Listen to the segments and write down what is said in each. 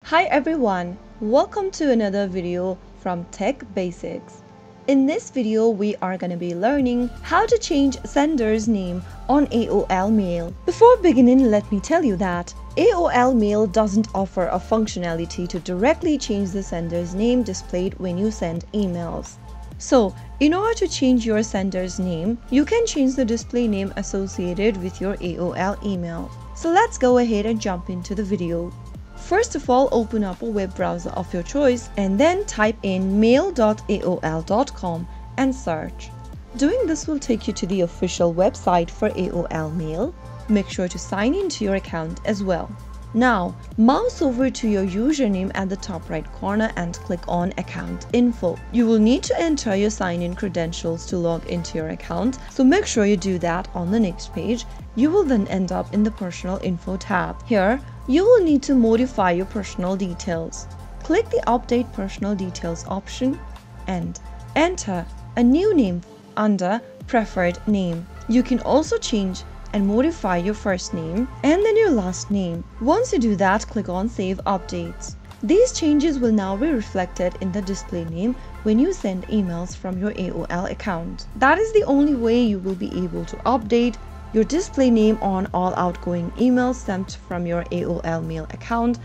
Hi everyone, welcome to another video from Tech Basics. In this video, we are going to be learning how to change sender's name on AOL Mail. Before beginning, let me tell you that AOL Mail doesn't offer a functionality to directly change the sender's name displayed when you send emails. So, in order to change your sender's name, you can change the display name associated with your AOL email. So let's go ahead and jump into the video. First of all, open up a web browser of your choice and then type in mail.aol.com and search. Doing this will take you to the official website for AOL Mail. Make sure to sign into your account as well. Now, mouse over to your username at the top right corner and click on Account Info. You will need to enter your sign-in credentials to log into your account, so make sure you do that on the next page. You will then end up in the Personal Info tab. Here, you will need to modify your personal details. Click the Update Personal Details option and enter a new name under Preferred Name. You can also change and modify your first name and then your last name. Once you do that, click on Save Updates. These changes will now be reflected in the display name when you send emails from your AOL account. That is the only way you will be able to update your display name on all outgoing emails sent from your AOL Mail account.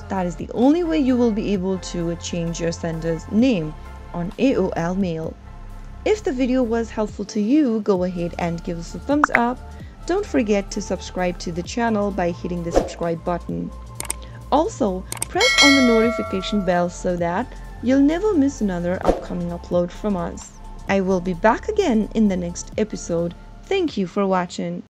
That is the only way you will be able to change your sender's name on AOL Mail. If the video was helpful to you, go ahead and give us a thumbs up. Don't forget to subscribe to the channel by hitting the subscribe button. Also, press on the notification bell so that you'll never miss another upcoming upload from us. I will be back again in the next episode. Thank you for watching.